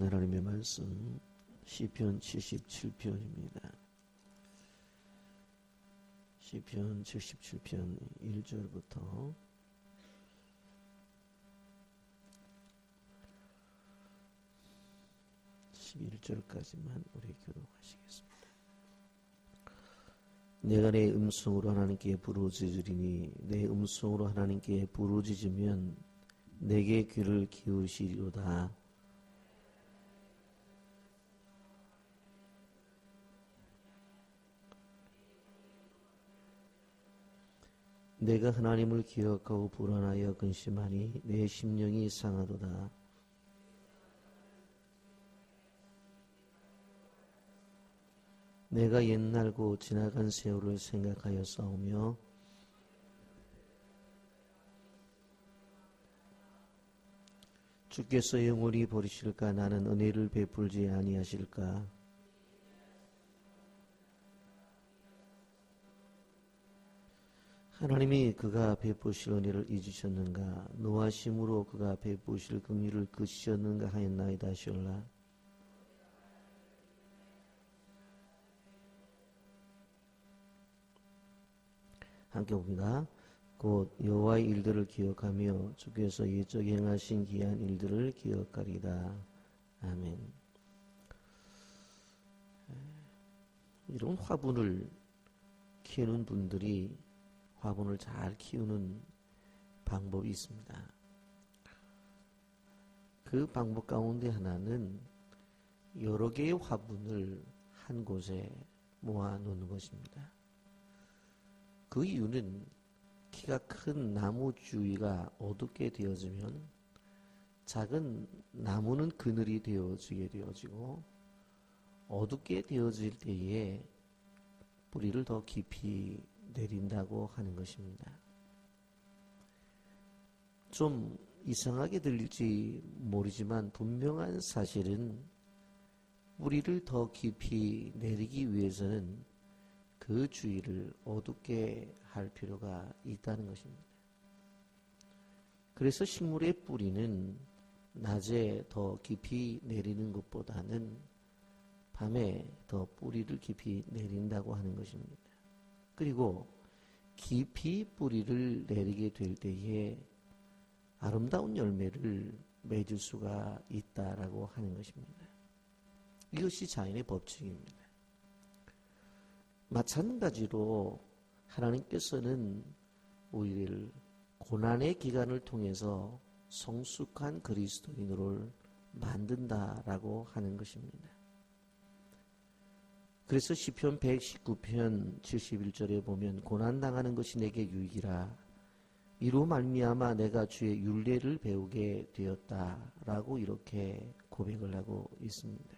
하나님의 말씀 시편 77편입니다. 시편 77편 1절부터 11절까지만 우리 교독하시겠습니다. 내가 내 음성으로 하나님께 부르짖으리니 내 음성으로 하나님께 부르짖으면 내게 귀를 기울이시리로다. 내가 하나님을 기억하고 불안하여 근심하니 내 심령이 상하도다. 내가 옛날고 지나간 세월을 생각하여 싸우며 주께서 영원히 버리실까? 나는 은혜를 베풀지 아니하실까? 하나님이 그가 베푸실 은혜를 잊으셨는가? 노하심으로 그가 베푸실 긍휼을 그치셨는가 하였나이다. 시올라. 함께 봅니다. 곧 여호와의 일들을 기억하며 주께서 옛적에 행하신 기이한 일들을 기억하리다. 아멘. 이런 화분을 키우는 분들이 화분을 잘 키우는 방법이 있습니다. 그 방법 가운데 하나는 여러 개의 화분을 한 곳에 모아 놓는 것입니다. 그 이유는 키가 큰 나무 주위가 어둡게 되어지면 작은 나무는 그늘이 되어지고 어둡게 되어질 때에 뿌리를 더 깊이 내린다고 하는 것입니다. 좀 이상하게 들릴지 모르지만 분명한 사실은 뿌리를 더 깊이 내리기 위해서는 그 주위를 어둡게 할 필요가 있다는 것입니다. 그래서 식물의 뿌리는 낮에 더 깊이 내리는 것보다는 밤에 더 뿌리를 깊이 내린다고 하는 것입니다. 그리고 깊이 뿌리를 내리게 될 때에 아름다운 열매를 맺을 수가 있다라고 하는 것입니다. 이것이 자연의 법칙입니다. 마찬가지로 하나님께서는 우리를 고난의 기간을 통해서 성숙한 그리스도인으로 만든다라고 하는 것입니다. 그래서 시편 119편 71절에 보면 고난당하는 것이 내게 유익이라 이로 말미암아 내가 주의 율례를 배우게 되었다라고 이렇게 고백을 하고 있습니다.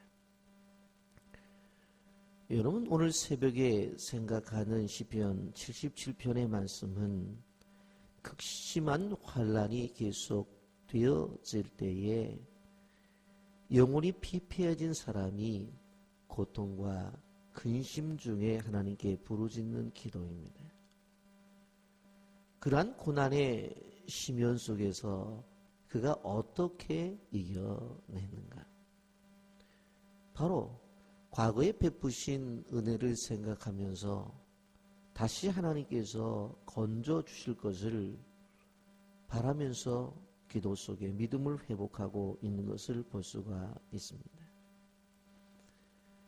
여러분 오늘 새벽에 생각하는 시편 77편의 말씀은 극심한 환란이 계속되어질 때에 영혼이 피폐해진 사람이 고통과 근심 중에 하나님께 부르짖는 기도입니다. 그러한 고난의 심연 속에서 그가 어떻게 이겨내는가? 바로 과거에 베푸신 은혜를 생각하면서 다시 하나님께서 건져주실 것을 바라면서 기도 속에 믿음을 회복하고 있는 것을 볼 수가 있습니다.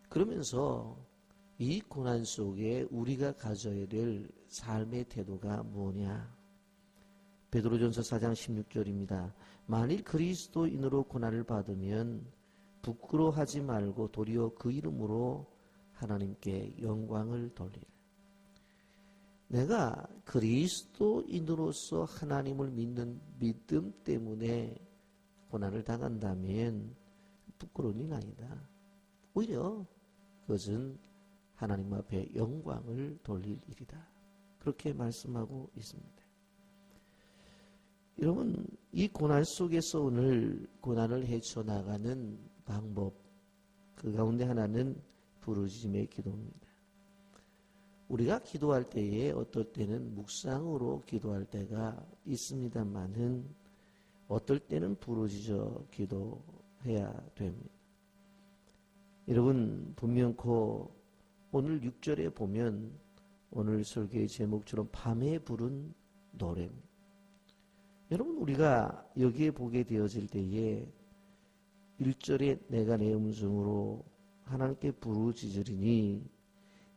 그러면서 이 고난 속에 우리가 가져야 될 삶의 태도가 뭐냐? 베드로전서 4장 16절입니다. 만일 그리스도인으로 고난을 받으면 부끄러워하지 말고 도리어 그 이름으로 하나님께 영광을 돌리라. 내가 그리스도인으로서 하나님을 믿는 믿음 때문에 고난을 당한다면 부끄러운 일 아니다. 오히려 그것은 하나님 앞에 영광을 돌릴 일이다. 그렇게 말씀하고 있습니다. 여러분 이 고난 속에서 오늘 고난을 헤쳐나가는 방법 그 가운데 하나는 부르짖음의 기도입니다. 우리가 기도할 때에 어떨 때는 묵상으로 기도할 때가 있습니다만은 어떨 때는 부르짖어 기도해야 됩니다. 여러분 분명코 오늘 6절에 보면 오늘 설교의 제목처럼 밤에 부른 노래입니다. 여러분 우리가 여기에 보게 되어질 때에 1절에 내가 내 음성으로 하나님께 부르짖으리니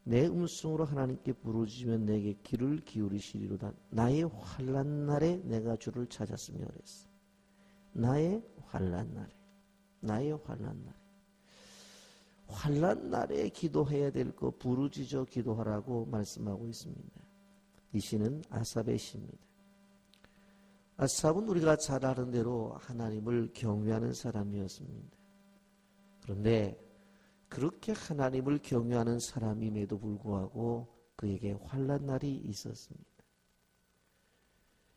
내 음성으로 하나님께 부르짖으면 내게 귀를 기울이시리로다. 나의 환난 날에 내가 주를 찾았으며 그랬어. 나의 환난 날에, 나의 환난 날에. 환난 날에 기도해야 될 거 부르짖어 기도하라고 말씀하고 있습니다. 이 시는 아삽의 시입니다. 아삽은 우리가 잘 아는 대로 하나님을 경외하는 사람이었습니다. 그런데 그렇게 하나님을 경외하는 사람임에도 불구하고 그에게 환난 날이 있었습니다.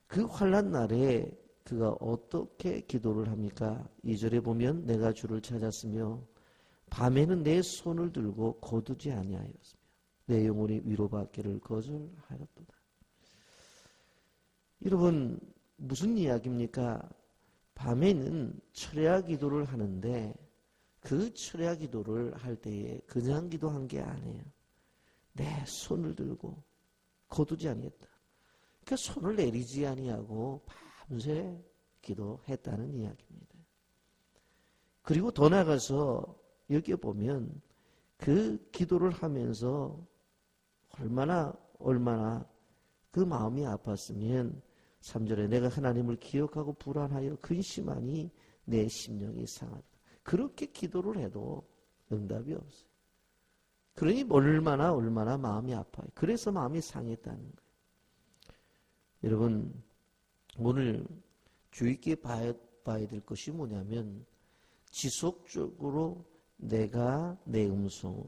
그 환난 날에 그가 어떻게 기도를 합니까? 2절에 보면 내가 주를 찾았으며 밤에는 내 손을 들고 거두지 아니하였으며 내 영혼이 위로받기를 거절하였도다. 여러분 무슨 이야기입니까? 밤에는 철야 기도를 하는데 그 철야 기도를 할 때에 그냥 기도한 게 아니에요. 내 손을 들고 거두지 아니했다. 그러니까 손을 내리지 아니하고 밤새 기도했다는 이야기입니다. 그리고 더 나아가서 여기에 보면 그 기도를 하면서 얼마나 그 마음이 아팠으면 3절에 내가 하나님을 기억하고 불안하여 근심하니 내 심령이 상하다. 그렇게 기도를 해도 응답이 없어요. 그러니 얼마나 마음이 아파요. 그래서 마음이 상했다는 거예요. 여러분 오늘 주의 있게 봐야 될 것이 뭐냐면 지속적으로 내가 내 음성으로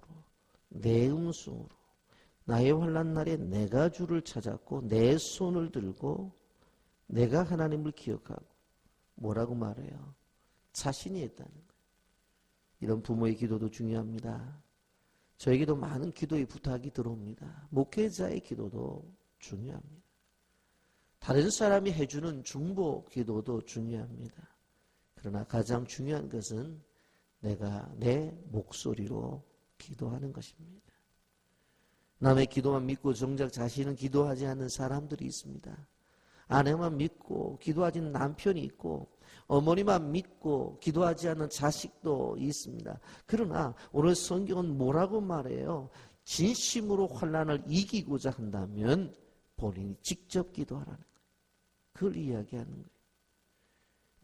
나의 환난 날에 내가 주를 찾았고 내 손을 들고 내가 하나님을 기억하고 뭐라고 말해요? 자신이 했다는 거예요. 이런 부모의 기도도 중요합니다. 저에게도 많은 기도의 부탁이 들어옵니다. 목회자의 기도도 중요합니다. 다른 사람이 해주는 중보 기도도 중요합니다. 그러나 가장 중요한 것은 내가 내 목소리로 기도하는 것입니다. 남의 기도만 믿고 정작 자신은 기도하지 않는 사람들이 있습니다. 아내만 믿고 기도하지 않는 남편이 있고 어머니만 믿고 기도하지 않는 자식도 있습니다. 그러나 오늘 성경은 뭐라고 말해요? 진심으로 환난을 이기고자 한다면 본인이 직접 기도하라는 거예요. 그걸 이야기하는 거예요.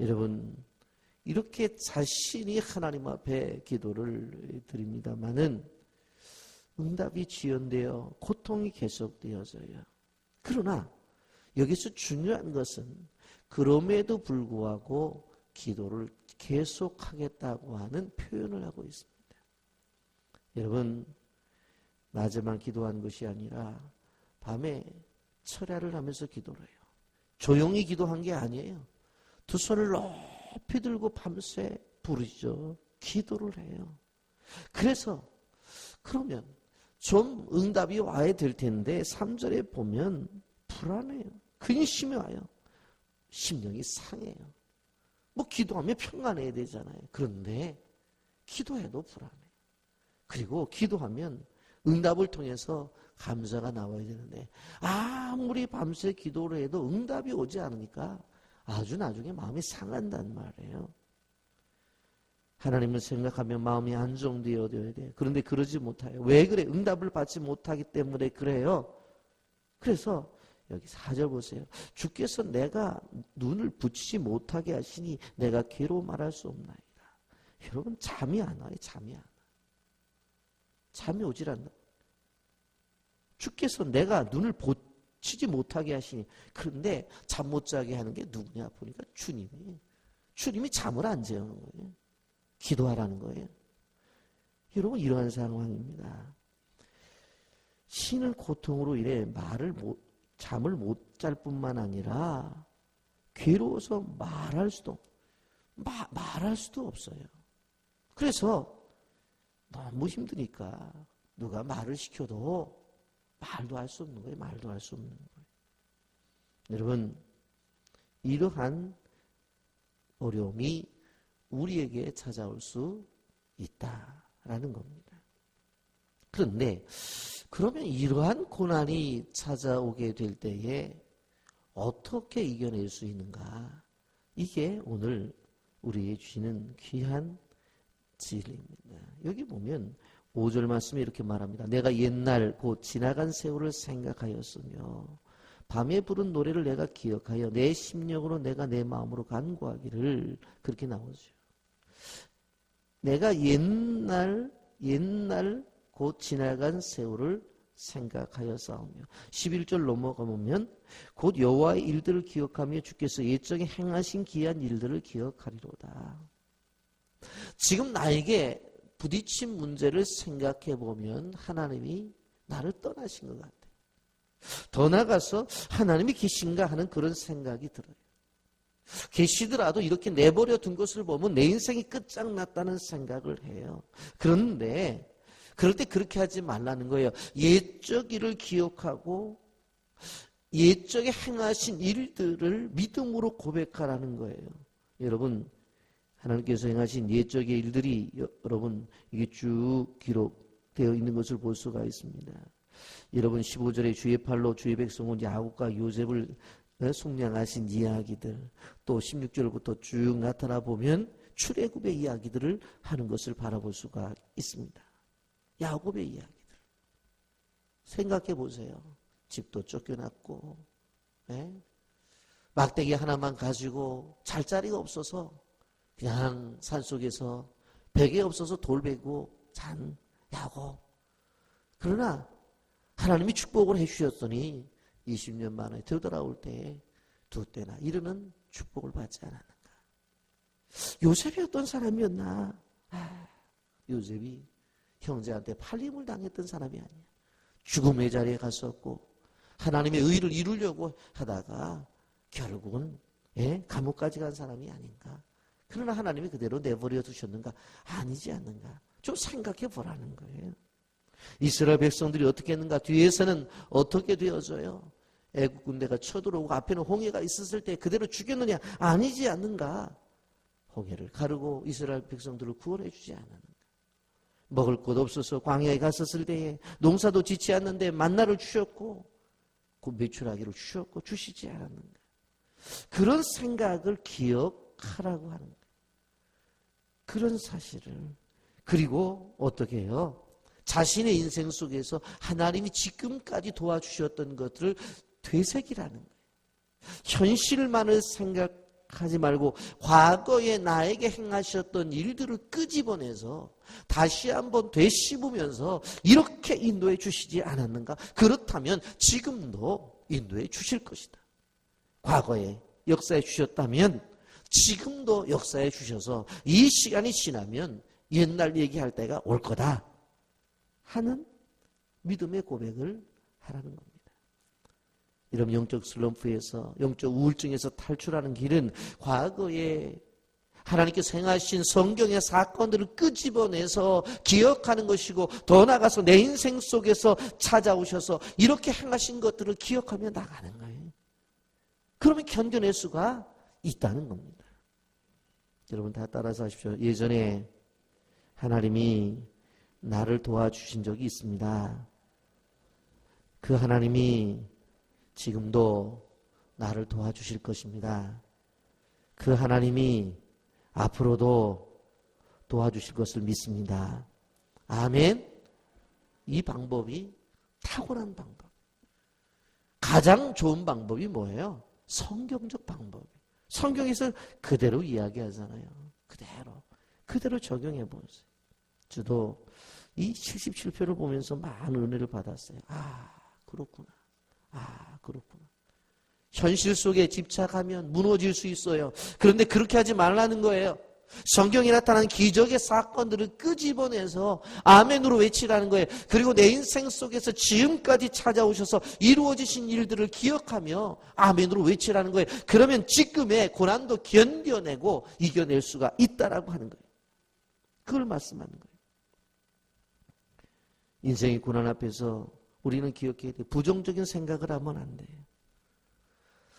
여러분 이렇게 자신이 하나님 앞에 기도를 드립니다마는 응답이 지연되어 고통이 계속되어져요. 그러나 여기서 중요한 것은 그럼에도 불구하고 기도를 계속하겠다고 하는 표현을 하고 있습니다. 여러분 낮에만 기도하는 것이 아니라 밤에 철야를 하면서 기도를 해요. 조용히 기도한 게 아니에요. 두 손을 높이 들고 밤새 부르짖어 기도를 해요. 그래서 그러면 좀 응답이 와야 될 텐데 3절에 보면 불안해요. 근심이 와요. 심령이 상해요. 뭐 기도하면 평안해야 되잖아요. 그런데 기도해도 불안해요. 그리고 기도하면 응답을 통해서 감사가 나와야 되는데 아무리 밤새 기도를 해도 응답이 오지 않으니까 아주 나중에 마음이 상한단 말이에요. 하나님을 생각하면 마음이 안정되어야 돼. 그런데 그러지 못해요. 왜 그래? 응답을 받지 못하기 때문에 그래요. 그래서 여기 4절 보세요. 주께서 내가 눈을 붙이지 못하게 하시니 내가 괴로워 말할 수 없나이다. 여러분 잠이 안 와요. 잠이 안 와. 잠이 오질 않나. 주께서 내가 눈을 붙이지 못하게 하시니 그런데 잠 못 자게 하는 게 누구냐 보니까 주님이 잠을 안 재우는 거예요. 기도하라는 거예요. 여러분 이러한 상황입니다. 신은 고통으로 인해 잠을 못 잘 뿐만 아니라 괴로워서 말할 수도 없어요. 그래서 너무 힘드니까 누가 말을 시켜도 말도 할 수 없는 거예요. 말도 할 수 없는 거예요. 여러분 이러한 어려움이 우리에게 찾아올 수 있다. 겁니다. 그런데 그러면 이러한 고난이 찾아오게 될 때에 어떻게 이겨낼 수 있는가? 이게 오늘 우리에게 주시는 귀한 진리입니다. 여기 보면 5절 말씀에 이렇게 말합니다. 내가 옛날 곧 지나간 세월을 생각하였으며 밤에 부른 노래를 내가 기억하여 내 심령으로 내가 내 마음으로 간구하기를. 그렇게 나오죠. 내가 옛날 곧 지나간 세월을 생각하여 싸우며 11절 넘어가보면 곧 여호와의 일들을 기억하며 주께서 옛적에 행하신 기이한 일들을 기억하리로다. 지금 나에게 부딪힌 문제를 생각해 보면 하나님이 나를 떠나신 것 같아요. 더 나아가서 하나님이 계신가 하는 그런 생각이 들어요. 계시더라도 이렇게 내버려 둔 것을 보면 내 인생이 끝장났다는 생각을 해요. 그런데 그럴 때 그렇게 하지 말라는 거예요. 옛적 일을 기억하고 옛적에 행하신 일들을 믿음으로 고백하라는 거예요. 여러분, 하나님께서 행하신 옛적의 일들이 여러분 이게 쭉 기록되어 있는 것을 볼 수가 있습니다. 여러분 15절에 주의 팔로 주의 백성은 야곱과 요셉을 속량하신 이야기들, 또 16절부터 쭉 나타나 보면 출애굽의 이야기들을 하는 것을 바라볼 수가 있습니다. 야곱의 이야기들 생각해 보세요. 집도 쫓겨났고 막대기 하나만 가지고 잘 자리가 없어서 그냥 산속에서 베개 없어서 돌 베고 잔 야곱. 그러나 하나님이 축복을 해주셨더니 20년 만에 되돌아올 때에 두 때나 이르는 축복을 받지 않았는가. 요셉이 어떤 사람이었나. 요셉이 형제한테 팔림을 당했던 사람이 아니야. 죽음의 자리에 갔었고 하나님의 의를 이루려고 하다가 결국은 감옥까지 간 사람이 아닌가. 그러나 하나님이 그대로 내버려 두셨는가? 아니지 않는가? 좀 생각해 보라는 거예요. 이스라엘 백성들이 어떻게 했는가? 뒤에서는 어떻게 되어져요? 애국 군대가 쳐들어오고 앞에는 홍해가 있었을 때 그대로 죽였느냐? 아니지 않는가? 홍해를 가르고 이스라엘 백성들을 구원해 주지 않았는가? 먹을 것 없어서 광야에 갔었을 때에 농사도 짓지 않는데 만나를 주셨고 그 메추라기를 주셨고 주시지 않았는가? 그런 생각을 기억하라고 하는 거예요. 그런 사실을. 그리고 어떻게 해요? 자신의 인생 속에서 하나님이 지금까지 도와주셨던 것들을 되새기라는 거예요. 현실만을 생각하지 말고 과거에 나에게 행하셨던 일들을 끄집어내서 다시 한번 되씹으면서 이렇게 인도해 주시지 않았는가? 그렇다면 지금도 인도해 주실 것이다. 과거에 역사해 주셨다면 지금도 역사해 주셔서 이 시간이 지나면 옛날 얘기할 때가 올 거다 하는 믿음의 고백을 하라는 겁니다. 이런 영적 슬럼프에서, 영적 우울증에서 탈출하는 길은 과거에 하나님께서 행하신 성경의 사건들을 끄집어내서 기억하는 것이고, 더 나아가서 내 인생 속에서 찾아오셔서 이렇게 행하신 것들을 기억하며 나가는 거예요. 그러면 견뎌낼 수가 있다는 겁니다. 여러분 다 따라서 하십시오. 예전에 하나님이 나를 도와주신 적이 있습니다. 그 하나님이 지금도 나를 도와주실 것입니다. 그 하나님이 앞으로도 도와주실 것을 믿습니다. 아멘. 이 방법이 탁월한 방법. 가장 좋은 방법이 뭐예요? 성경적 방법. 성경에서 그대로 이야기하잖아요. 그대로 적용해 보세요. 저도 이 77표를 보면서 많은 은혜를 받았어요. 그렇구나. 현실 속에 집착하면 무너질 수 있어요. 그런데 그렇게 하지 말라는 거예요. 성경에 나타난 기적의 사건들을 끄집어내서 아멘으로 외치라는 거예요. 그리고 내 인생 속에서 지금까지 찾아오셔서 이루어지신 일들을 기억하며 아멘으로 외치라는 거예요. 그러면 지금의 고난도 견뎌내고 이겨낼 수가 있다라고 하는 거예요. 그걸 말씀하는 거예요. 인생의 고난 앞에서 우리는 기억해야 돼요. 부정적인 생각을 하면 안 돼요.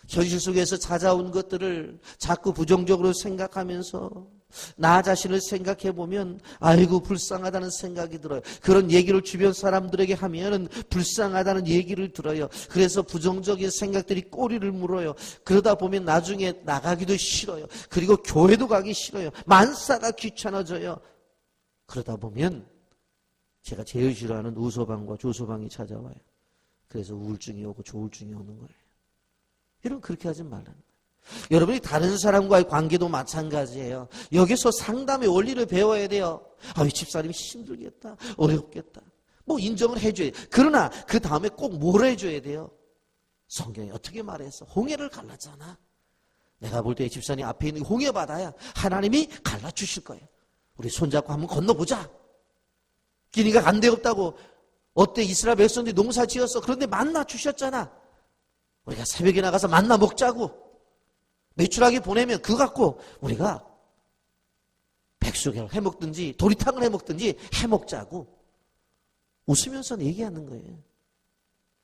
현실 속에서 찾아온 것들을 자꾸 부정적으로 생각하면서 나 자신을 생각해 보면 아이고 불쌍하다는 생각이 들어요. 그런 얘기를 주변 사람들에게 하면은 불쌍하다는 얘기를 들어요. 그래서 부정적인 생각들이 꼬리를 물어요. 그러다 보면 나중에 나가기도 싫어요. 그리고 교회도 가기 싫어요. 만사가 귀찮아져요. 그러다 보면 제가 제일 싫어하는 우소방과 조소방이 찾아와요. 그래서 우울증이 오고 조울증이 오는 거예요. 여러분 그렇게 하지 말라는 거예요. 여러분이 다른 사람과의 관계도 마찬가지예요. 여기서 상담의 원리를 배워야 돼요. 이 집사님이 힘들겠다. 어렵겠다. 뭐 인정을 해줘야 돼요. 그러나 그 다음에 꼭 뭘 해줘야 돼요? 성경이 어떻게 말했어? 홍해를 갈랐잖아. 내가 볼 때 집사님 앞에 있는 홍해 바다야. 하나님이 갈라주실 거예요. 우리 손잡고 한번 건너보자. 길이가 간데 없다고. 어때? 이스라엘 백성들이 농사 지었어. 그런데 만나 주셨잖아. 우리가 새벽에 나가서 만나 먹자고. 매출하게 보내면 그거 갖고 우리가 백숙을 해먹든지 도리탕을 해먹든지 해먹자고 웃으면서 얘기하는 거예요.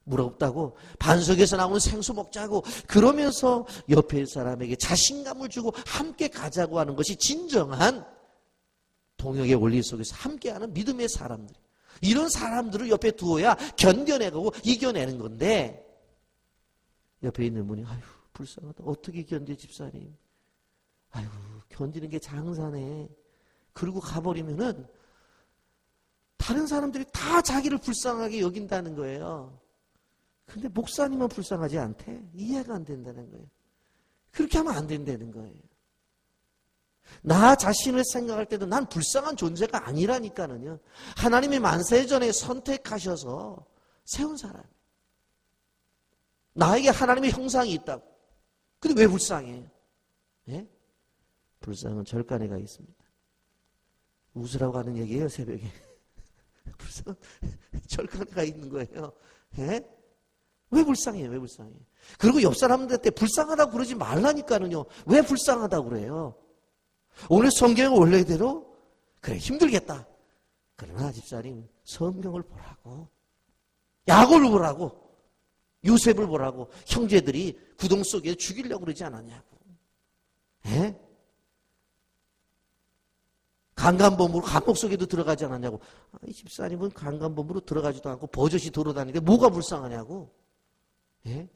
물 없다고 반석에서 나오는 생수 먹자고 그러면서 옆에 사람에게 자신감을 주고 함께 가자고 하는 것이 진정한 동역의 원리 속에서 함께하는 믿음의 사람들. 이런 사람들을 옆에 두어야 견뎌내고 이겨내는 건데 옆에 있는 분이 아휴 불쌍하다. 어떻게 견뎌 집사님. 아유 견디는 게 장사네. 그러고 가버리면은 다른 사람들이 다 자기를 불쌍하게 여긴다는 거예요. 근데 목사님은 불쌍하지 않대. 이해가 안 된다는 거예요. 그렇게 하면 안 된다는 거예요. 나 자신을 생각할 때도 난 불쌍한 존재가 아니라니까는요. 하나님이 만세전에 선택하셔서 세운 사람. 나에게 하나님의 형상이 있다고. 근데 왜 불쌍해? 예? 불쌍은 절간에 가 있습니다. 웃으라고 하는 얘기예요, 새벽에. 불쌍은 절간에 가 있는 거예요. 예? 왜 불쌍해요? 왜 불쌍해요? 그리고 옆 사람들한테 불쌍하다고 그러지 말라니까는요. 왜 불쌍하다고 그래요? 오늘 성경의 원래대로 그래 힘들겠다. 그러나 집사님 성경을 보라고. 야곱을 보라고. 요셉을 보라고. 형제들이 구덩 속에 죽이려고 그러지 않았냐고. 예? 강간범으로 감옥 속에도 들어가지 않았냐고. 이 집사님은 강간범으로 들어가지도 않고 버젓이 돌아다니는데 뭐가 불쌍하냐고. 예?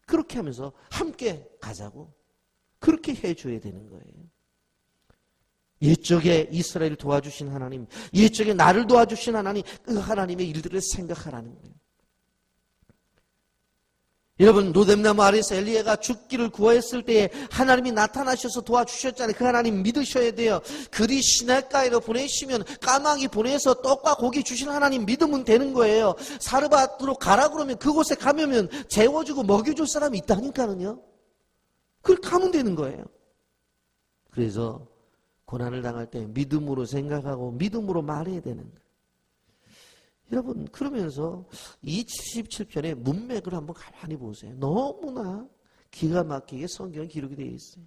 그렇게 하면서 함께 가자고. 그렇게 해줘야 되는 거예요. 옛적에 이스라엘을 도와주신 하나님, 옛적에 나를 도와주신 하나님, 그 하나님의 일들을 생각하라는 거예요. 여러분 노뎀나무 아래에서 엘리야가 죽기를 구했을 때에 하나님이 나타나셔서 도와주셨잖아요. 그 하나님 믿으셔야 돼요. 그리 시냇가에로 보내시면 까마귀 보내서 떡과 고기 주신 하나님 믿으면 되는 거예요. 사르밧으로 가라 그러면 그곳에 가면 재워주고 먹여줄 사람이 있다니까는요. 그걸 가면 되는 거예요. 그래서 고난을 당할 때 믿음으로 생각하고 믿음으로 말해야 되는 거예요. 여러분 그러면서 이 77편의 문맥을 한번 가만히 보세요. 너무나 기가 막히게 성경에 기록이 되어 있어요.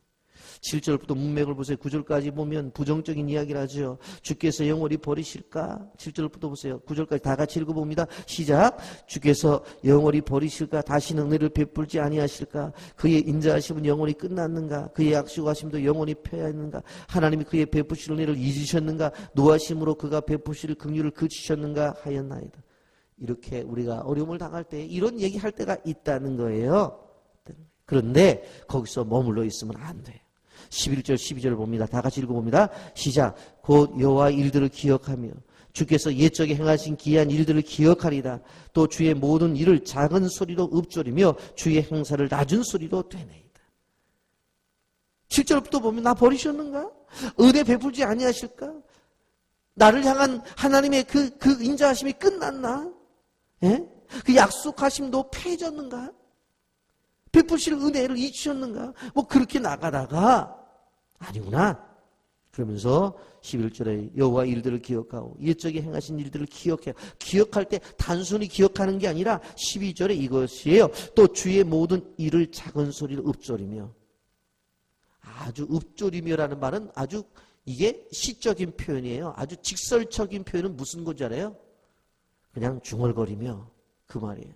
7절부터 문맥을 보세요. 9절까지 보면 부정적인 이야기를 하죠. 주께서 영원히 버리실까? 7절부터 보세요. 9절까지 다 같이 읽어봅니다. 시작. 주께서 영원히 버리실까? 다시는 은혜를 베풀지 아니하실까? 그의 인자하심은 영원히 끝났는가? 그의 약속하심도 영원히 폐하였는가? 하나님이 그의 베푸실 은혜를 잊으셨는가? 노하심으로 그가 베푸실 긍휼을 그치셨는가 하였나이다. 이렇게 우리가 어려움을 당할 때 이런 얘기할 때가 있다는 거예요. 그런데 거기서 머물러 있으면 안 돼요. 11절 12절을 봅니다. 다 같이 읽어봅니다. 시작. 곧 여호와의 일들을 기억하며 주께서 옛적에 행하신 기이한 일들을 기억하리라. 또 주의 모든 일을 작은 소리로 읊조리며 주의 행사를 낮은 소리로 되뇌이다. 7절부터 보면 나 버리셨는가? 은혜 베풀지 아니하실까? 나를 향한 하나님의 그 인자하심이 끝났나? 예? 그 약속하심도 폐해졌는가? 베푸실 은혜를 잊으셨는가? 뭐 그렇게 나가다가 아니구나. 그러면서 11절에 여호와 일들을 기억하고 옛적에 행하신 일들을 기억해요. 기억할 때 단순히 기억하는 게 아니라 12절에 이것이에요. 또 주의 모든 일을 작은 소리로 읊조리며. 아주 읊조리며라는 말은 아주 이게 시적인 표현이에요. 아주 직설적인 표현은 무슨 건지 알아요? 그냥 중얼거리며 그 말이에요.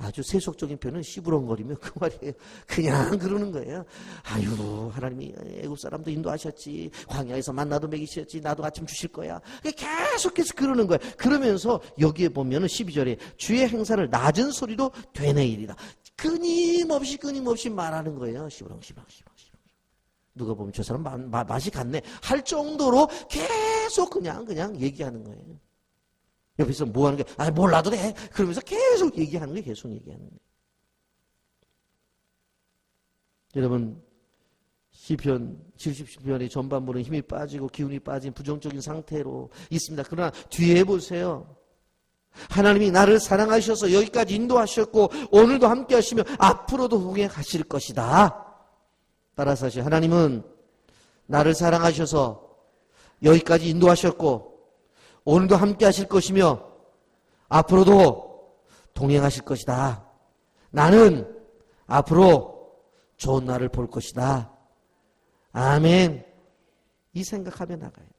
아주 세속적인 표현은 시부렁거리며 그 말이에요. 그냥 그러는 거예요. 아유, 하나님이 애국 사람도 인도하셨지. 광야에서 만나도 먹이셨지. 나도 아침 주실 거야. 계속해서 그러는 거예요. 그러면서 여기에 보면은 12절에 주의 행사를 낮은 소리로 되뇌이리라. 끊임없이 말하는 거예요. 시부렁. 누가 보면 저 사람 맛이 갔네 할 정도로 계속 그냥 얘기하는 거예요. 옆에서 뭐 하는 게, 몰라도 돼. 그러면서 계속 얘기하는 거예요. 계속 얘기하는 거예요. 여러분, 시편 77편의 전반부는 힘이 빠지고 기운이 빠진 부정적인 상태로 있습니다. 그러나 뒤에 보세요. 하나님이 나를 사랑하셔서 여기까지 인도하셨고 오늘도 함께 하시며 앞으로도 후에 가실 것이다. 따라서 하나님은 나를 사랑하셔서 여기까지 인도하셨고 오늘도 함께 하실 것이며 앞으로도 동행하실 것이다. 나는 앞으로 좋은 날을 볼 것이다. 아멘. 이 생각하며 나가야 돼.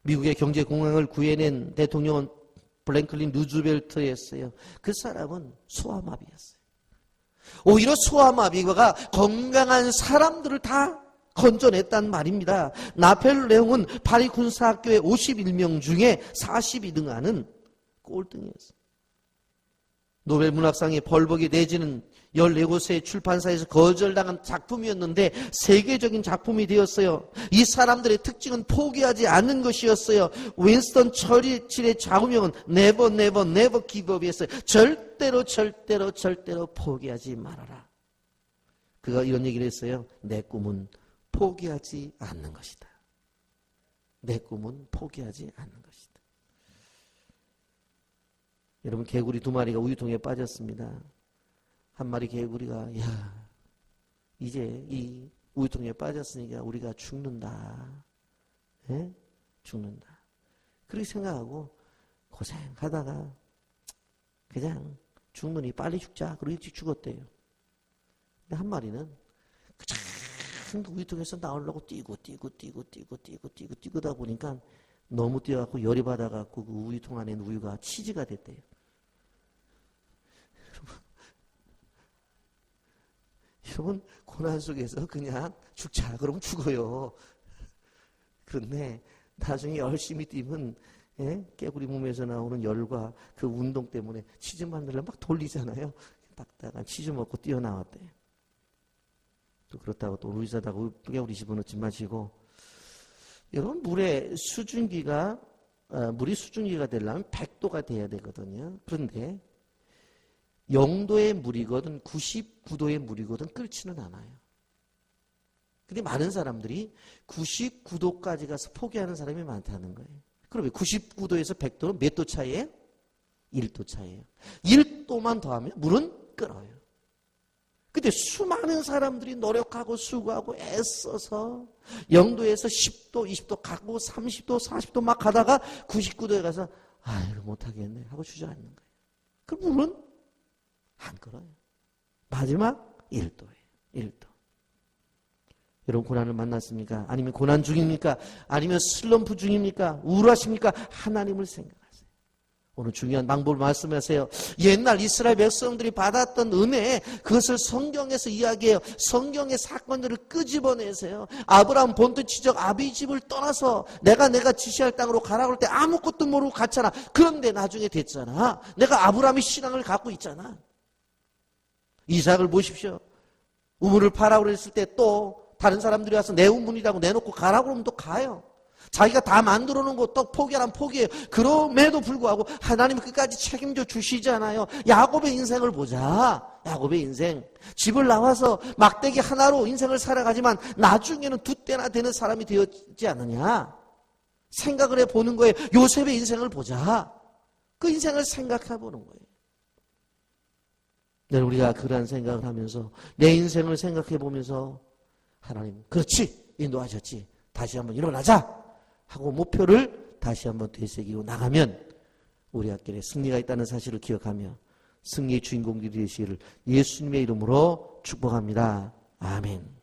미국의 경제 공황을 구해낸 대통령은 프랭클린 루즈벨트였어요. 그 사람은 소아마비였어요. 오히려 소아마비가 건강한 사람들을 다 건져냈단 말입니다. 나폴레옹은 파리 군사학교의 51명 중에 42등하는 꼴등이었어요. 노벨 문학상의 벌벅이 내지는 14곳의 출판사에서 거절당한 작품이었는데 세계적인 작품이 되었어요. 이 사람들의 특징은 포기하지 않는 것이었어요. 윈스턴 처칠의 좌우명은 never never never give up이었어요. 절대로 포기하지 말아라. 그가 이런 얘기를 했어요. 내 꿈은 포기하지 않는 것이다. 내 꿈은 포기하지 않는 것이다. 여러분, 개구리 2마리가 우유통에 빠졌습니다. 한 마리 개구리가 이제 이 우유통에 빠졌으니까 우리가 죽는다. 예? 죽는다. 그렇게 생각하고 고생하다가 그냥 죽느니 빨리 죽자. 그러고 일찍 죽었대요. 근데 한 마리는 큰 우유통에서 나오려고 뛰고다 보니까 너무 뛰어갖고 열이 받아갖고 그 우유통 안에 있는 우유가 치즈가 됐대요. 여러분, 고난 속에서 그냥 죽자 그러면 죽어요. 그런데 나중에 열심히 뛰면 깨구리 몸에서 나오는 열과 그 운동 때문에 치즈 만들려면 막 돌리잖아요. 딱딱한 치즈 먹고 뛰어나왔대요. 또 그렇다고 또 의자다가 깨구리 집어넣지 마시고, 여러분, 물이 수증기가 되려면 100도가 돼야 되거든요. 그런데 0도의 물이거든 99도의 물이거든 끓지는 않아요. 근데 많은 사람들이 99도까지 가서 포기하는 사람이 많다는 거예요. 그러면 99도에서 100도는 몇 도 차이예요? 1도 차이예요. 1도만 더하면 물은 끓어요. 근데 수많은 사람들이 노력하고 수고하고 애써서 0도에서 10도, 20도 가고 30도, 40도 막 가다가 99도에 가서 이거 못하겠네 하고 주저앉는 거예요. 그 물은 안 끓어요. 마지막 1도예요. 1도. 여러분, 고난을 만났습니까? 아니면 고난 중입니까? 아니면 슬럼프 중입니까? 우울하십니까? 하나님을 생각하세요. 오늘 중요한 방법을 말씀하세요. 옛날 이스라엘 백성들이 받았던 은혜, 그것을 성경에서 이야기해요. 성경의 사건들을 끄집어내세요. 아브라함 본토 지적 아비 집을 떠나서 내가 지시할 땅으로 가라고 할 때 아무것도 모르고 갔잖아. 그런데 나중에 됐잖아. 내가 아브라함의 신앙을 갖고 있잖아. 이삭을 보십시오. 우물을 파라고 그랬을 때 또 다른 사람들이 와서 내 우물이라고 내놓고 가라고 그러면 또 가요. 자기가 다 만들어 놓은 거 또 포기하라면 포기해요. 그럼에도 불구하고 하나님은 끝까지 책임져 주시잖아요. 야곱의 인생을 보자. 야곱의 인생. 집을 나와서 막대기 하나로 인생을 살아가지만 나중에는 두 때나 되는 사람이 되었지 않느냐. 생각을 해보는 거예요. 요셉의 인생을 보자. 그 인생을 생각해 보는 거예요. 늘 우리가 그러한 생각을 하면서 내 인생을 생각해 보면서 하나님, 그렇지, 인도하셨지, 다시 한번 일어나자 하고 목표를 다시 한번 되새기고 나가면 우리 앞길에 승리가 있다는 사실을 기억하며 승리의 주인공들이 되시기를 예수님의 이름으로 축복합니다. 아멘.